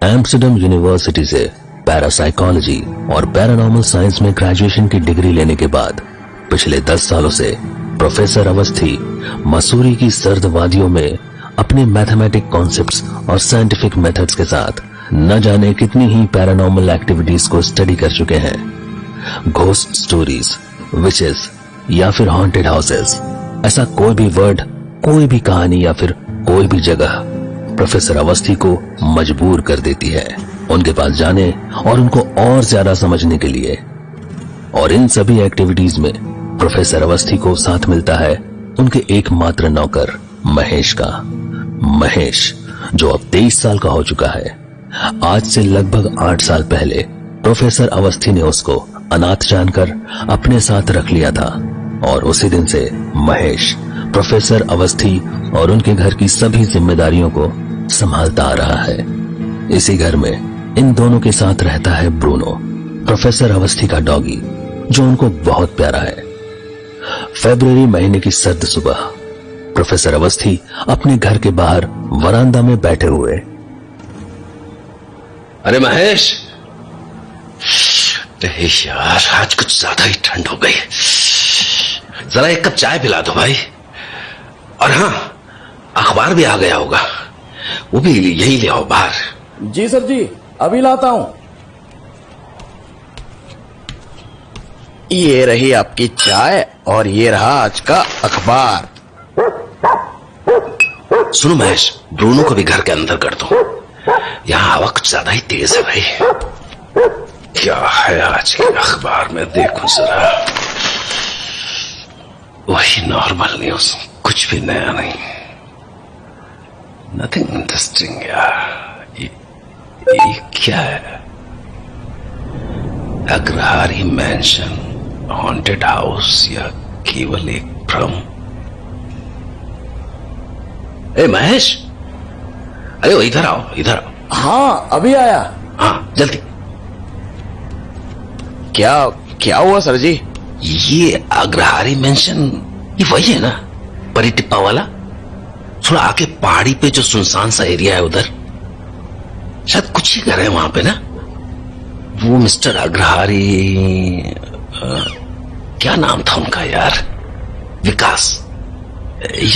Amsterdam university से parapsychology और paranormal science में ग्रेजुएशन की डिग्री लेने के बाद पिछले 10 सालों से प्रोफेसर अवस्थी मसूरी की सर्द वादियों में अपने मैथमेटिक कॉन्सेप्ट्स और साइंटिफिक मेथड्स के साथ न जाने कितनी ही पैरानॉर्मल एक्टिविटीज को स्टडी कर चुके हैं। घोस्ट स्टोरीज, विचेस या फिर हॉन्टेड हाउसेस, ऐसा कोई भी वर्ड, कोई भी कहानी या फिर कोई भी जगह प्रोफेसर अवस्थी को मजबूर कर देती है उनके पास जाने और उनको और ज्यादा समझने के लिए। और इन सभी एक्टिविटीज में प्रोफेसर अवस्थी को साथ मिलता है उनके एकमात्र नौकर महेश का। महेश जो अब 23 साल का हो चुका है। आज से लगभग 8 साल पहले प्रोफेसर अवस्थी ने उसको अनाथ जानकर अपने साथ रख लिया था और उसी दिन से महेश प्रोफेसर अवस्थी और उनके घर की सभी जिम्मेदारियों को संभालता आ रहा है। इसी घर में इन दोनों के साथ रहता है ब्रूनो, प्रोफेसर अवस्थी का डॉगी, जो उनको बहुत प्यारा है। फरवरी महीने की सर्द सुबह प्रोफेसर अवस्थी अपने घर के बाहर वरांडा में बैठे हुए। अरे महेश, यार आज कुछ ज्यादा ही ठंड हो गई, जरा एक कप चाय पिला दो भाई। और हाँ, अखबार भी आ गया होगा, वो भी यही ले आओ बाहर। जी सर जी, अभी लाता हूं। ये रही आपकी चाय और ये रहा आज का अखबार। सुनो महेश, ब्रूनो को भी घर के अंदर कर दो, यहाँ हवा कुछ ज्यादा ही तेज है भाई। क्या है आज के अखबार में, देखो जरा। वही नॉर्मल न्यूज, कुछ भी नया नहीं, नथिंग इंटरेस्टिंग यार। ये क्या है? अग्रहारी मैंशन, हॉन्टेड हाउस या केवल एक भ्रम? ए महेश, अरे इधर आओ, इधर आओ। हाँ अभी आया। हाँ जल्दी। क्या हुआ सर जी? ये अग्रहारी मेंशन, ये वही है ना, परिटिप्पा वाला? थोड़ा आके पहाड़ी पे जो सुनसान सा एरिया है उधर, शायद कुछ ही घर है वहां पे ना। वो मिस्टर अग्रहारी, क्या नाम था उनका यार? विकास,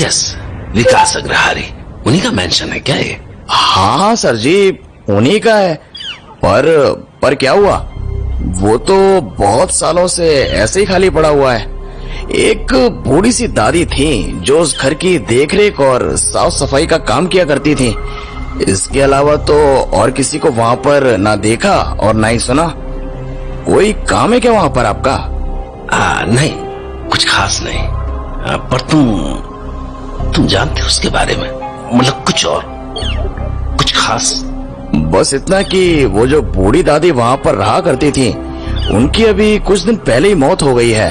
यस विकास अग्रहारी, उन्हीं का मेंशन है क्या ये? हाँ सर जी, उन्हीं का है। पर क्या हुआ? वो तो बहुत सालों से ऐसे ही खाली पड़ा हुआ है। एक बूढ़ी सी दादी थी जो उस घर की देखरेख और साफ सफाई का काम किया करती थी। इसके अलावा तो और किसी को वहाँ पर ना देखा और ना ही सुना। कोई काम है क्या वहाँ पर आपका? नहीं, कुछ खास नहीं। पर तुम जानते हो उसके बारे में, मतलब कुछ और कुछ खास? बस इतना कि वो जो बूढ़ी दादी वहाँ पर रहा करती थी, उनकी अभी कुछ दिन पहले ही मौत हो गई है।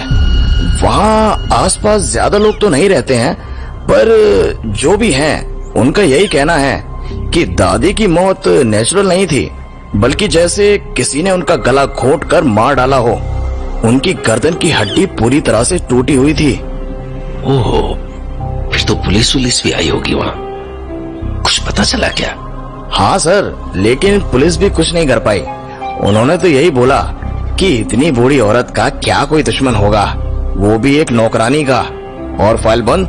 वहाँ आसपास ज्यादा लोग तो नहीं रहते हैं, पर जो भी हैं उनका यही कहना है कि दादी की मौत नेचुरल नहीं थी, बल्कि जैसे किसी ने उनका गला घोंट कर मार डाला हो। उनकी गर्दन की हड्डी पूरी तरह से टूटी हुई थी। ओहो, फिर तो पुलिस भी आई होगी वहाँ। कुछ पता चला क्या? हाँ सर, लेकिन पुलिस भी कुछ नहीं कर पाई। उन्होंने तो यही बोला कि इतनी बूढ़ी औरत का क्या कोई दुश्मन होगा, वो भी एक नौकरानी का, और फाइल बंद।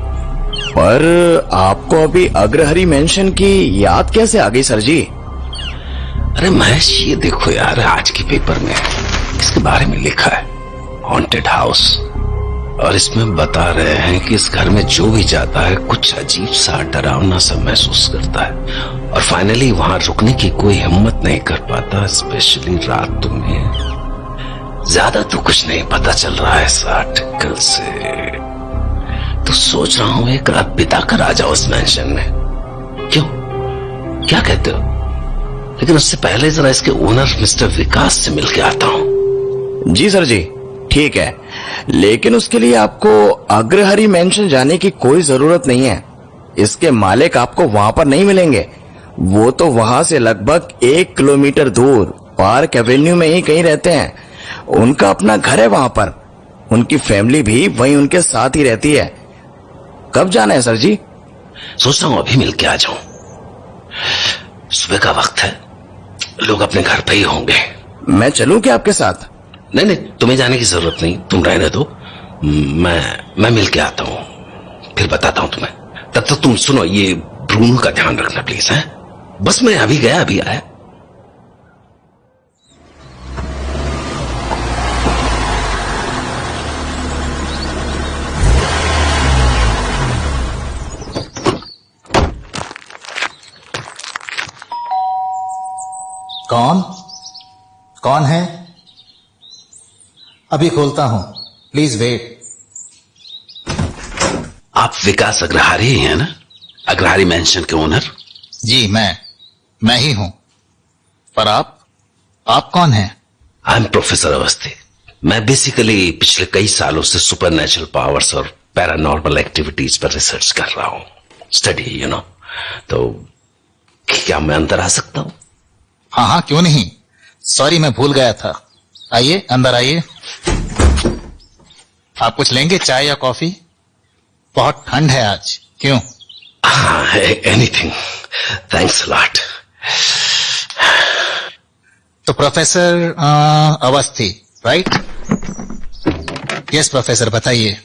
पर आपको अभी अग्रहरी मेंशन की याद कैसे आ गई सर जी? अरे महेश, ये देखो यार, आज के पेपर में इसके बारे में लिखा है, हॉन्टेड हाउस, और इसमें बता रहे हैं कि इस घर में जो भी जाता है कुछ अजीब सा डरावना सा महसूस करता है और फाइनली वहां रुकने की कोई हिम्मत नहीं कर पाता, स्पेशली रात में। ज्यादा तो कुछ नहीं पता चल रहा है इस आर्टिकल से, तो सोच रहा हूं एक रात बिता कर आ जाओ उस मैंशन में। क्यों, क्या कहते हो? लेकिन उससे पहले जरा इसके ओनर मिस्टर विकास से मिल के आता हूं। जी सर जी, ठीक है, लेकिन उसके लिए आपको अग्रहरी मेंशन जाने की कोई जरूरत नहीं है। इसके मालिक आपको वहां पर नहीं मिलेंगे। वो तो वहां से लगभग 1 किलोमीटर दूर पार्क एवेन्यू में ही कहीं रहते हैं। उनका अपना घर है वहां पर। उनकी फैमिली भी वहीं उनके साथ ही रहती है। कब जाना है सर जी? सोच रहा हूं अभी मिल के आ जाऊं। सुबह का वक्त है, लोग अपने घर पे ही होंगे। मैं चलूं क्या आपके साथ? नहीं नहीं, तुम्हें जाने की जरूरत नहीं, तुम रहने दो। मैं मिल के आता हूँ, फिर बताता हूँ तुम्हें। तब तक तुम सुनो, ये ब्रूनो का ध्यान रखना प्लीज, है? बस मैं अभी गया, अभी आया। कौन कौन है? अभी खोलता हूं, प्लीज वेट। आप विकास अग्रहारी ही हैं ना? अग्रहारी मैंशन के ओनर? जी मैं ही हूं। पर आप कौन हैं? I am professor Awasthi. मैं बेसिकली पिछले कई सालों से सुपरनेचुरल पावर्स और पैरानॉर्मल एक्टिविटीज पर रिसर्च कर रहा हूं, स्टडी यू नो। तो क्या मैं अंदर आ सकता हूं? हाँ क्यों नहीं। सॉरी, मैं भूल गया था। आइए अंदर आइए। आप कुछ लेंगे, चाय या कॉफी? बहुत ठंड है आज। क्यों? हाँ, एनीथिंग, थैंक्स लॉट। तो professor Awasthi, right? Yes professor, बताइए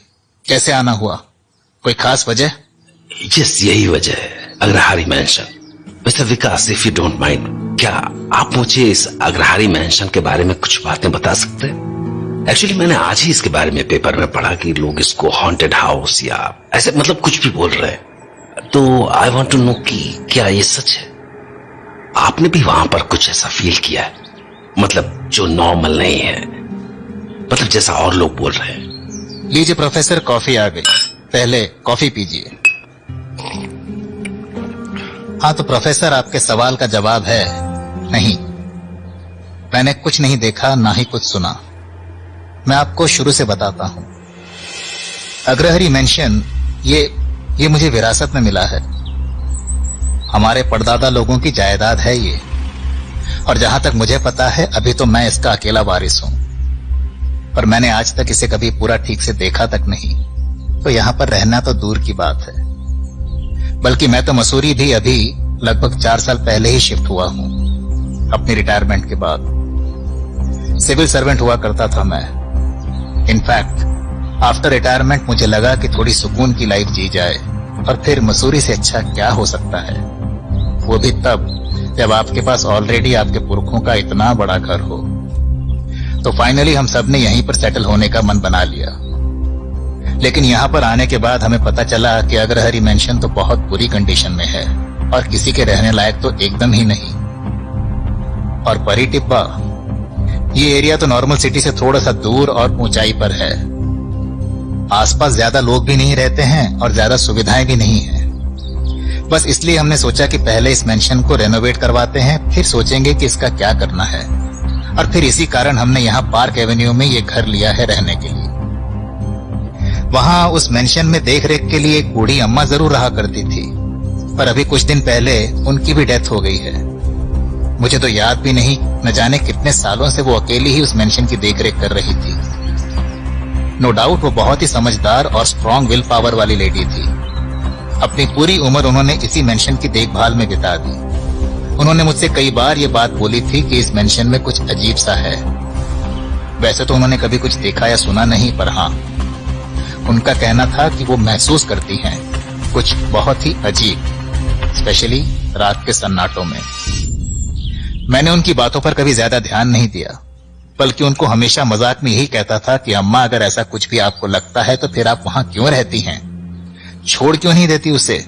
कैसे आना हुआ? कोई खास वजह? यस, यही वजह है, Agrahari mansion. Mister Vikas, if you don't mind, क्या आप मुझे इस अग्रहारी मैंशन के बारे में कुछ बातें बता सकते हैं? एक्चुअली मैंने आज ही इसके बारे में पेपर में पढ़ा कि लोग इसको हॉन्टेड हाउस या ऐसे मतलब कुछ भी बोल रहे हैं। तो आई वांट टू नो कि क्या ये सच है? आपने भी वहां पर कुछ ऐसा फील किया है? मतलब जो नॉर्मल नहीं है, मतलब जैसा और लोग बोल रहे हैं। लीजिए प्रोफेसर, कॉफी आ गई, पहले कॉफी पीजिए। हाँ तो प्रोफेसर, आपके सवाल का जवाब है नहीं। मैंने कुछ नहीं देखा, ना ही कुछ सुना। मैं आपको शुरू से बताता हूं। अग्रहारी मैंशन ये मुझे विरासत में मिला है। हमारे परदादा लोगों की जायदाद है ये, और जहां तक मुझे पता है अभी तो मैं इसका अकेला वारिस हूं। पर मैंने आज तक इसे कभी पूरा ठीक से देखा तक नहीं, तो यहां पर रहना तो दूर की बात है। बल्कि मैं तो मसूरी भी अभी लगभग 4 साल पहले ही शिफ्ट हुआ हूं, अपनी रिटायरमेंट के बाद। सिविल सर्वेंट हुआ करता था मैं। इनफैक्ट आफ्टर रिटायरमेंट मुझे लगा कि थोड़ी सुकून की लाइफ जी जाए, और फिर मसूरी से अच्छा क्या हो सकता है, वो भी तब जब आपके पास ऑलरेडी आपके पुरखों का इतना बड़ा घर हो। तो फाइनली हम सब ने यहीं पर सेटल होने का मन बना लिया। लेकिन यहाँ पर आने के बाद हमें पता चला कि अग्रहारी मैंशन तो बहुत बुरी कंडीशन में है, और किसी के रहने लायक तो एकदम ही नहीं। और परी टिब्बा, ये एरिया तो नॉर्मल सिटी से थोड़ा सा दूर और ऊंचाई पर है। आसपास ज्यादा लोग भी नहीं रहते हैं और ज्यादा सुविधाएं भी नहीं है। बस इसलिए हमने सोचा कि पहले इस मेंशन को रेनोवेट करवाते हैं, फिर सोचेंगे कि इसका क्या करना है। और फिर इसी कारण हमने यहाँ पार्क एवेन्यू में ये घर लिया है रहने के लिए। वहां उस मेंशन में देख रेख के लिए एक बूढ़ी अम्मा जरूर रहा करती थी, पर अभी कुछ दिन पहले उनकी भी डेथ हो गई है। मुझे तो याद भी नहीं, न जाने कितने सालों से वो अकेली ही उस मेंशन की देखरेख कर रही थी। नो डाउट वो बहुत ही समझदार और स्ट्रॉन्ग विल पावर वाली लेडी थी। अपनी पूरी उम्र उन्होंने इसी मेंशन की देखभाल में बिता दी। उन्होंने मुझसे कई बार ये बात बोली थी कि इस मेंशन में कुछ अजीब सा है। वैसे तो उन्होंने कभी कुछ देखा या सुना नहीं, पर हाँ, उनका कहना था कि वो महसूस करती हैं कुछ बहुत ही अजीब, स्पेशली रात के सन्नाटों में। मैंने उनकी बातों पर कभी ज्यादा ध्यान नहीं दिया, बल्कि उनको हमेशा मजाक में यही कहता था कि अम्मा, अगर ऐसा कुछ भी आपको लगता है तो फिर आप वहां क्यों रहती हैं, छोड़ क्यों नहीं देती उसे।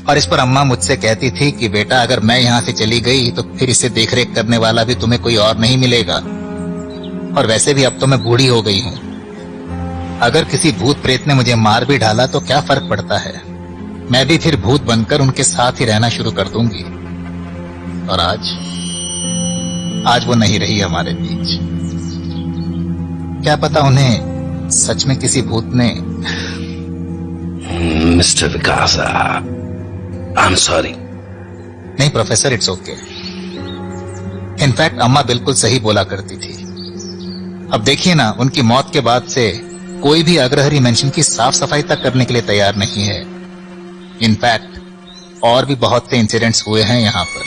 और इस पर अम्मा मुझसे कहती थी कि बेटा, अगर मैं यहां से चली गई तो फिर इसे देखरेख करने वाला भी तुम्हें कोई और नहीं मिलेगा। और वैसे भी अब तो मैं बूढ़ी हो गई हूं। अगर किसी भूत प्रेत ने मुझे मार भी डाला तो क्या फर्क पड़ता है, मैं भी फिर भूत बनकर उनके साथ ही रहना शुरू कर दूंगी। और आज वो नहीं रही हमारे बीच। क्या पता उन्हें सच में किसी भूत ने। Mister Vikas, I am sorry. नहीं प्रोफेसर, इट्स ओके। इनफैक्ट अम्मा बिल्कुल सही बोला करती थी। अब देखिए ना, उनकी मौत के बाद से कोई भी अग्रहारी मेंशन की साफ सफाई तक करने के लिए तैयार नहीं है। इनफैक्ट और भी बहुत से इंसिडेंट्स हुए हैं यहाँ पर।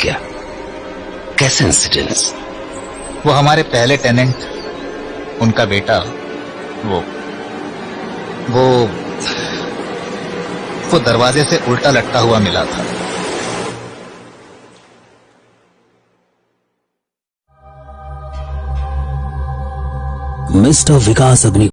क्या? कैसे इंसिडेंट्स? वो हमारे पहले टेनेंट, उनका बेटा, वो दरवाजे से उल्टा लटका हुआ मिला था। मिस्टर विकास अग्नि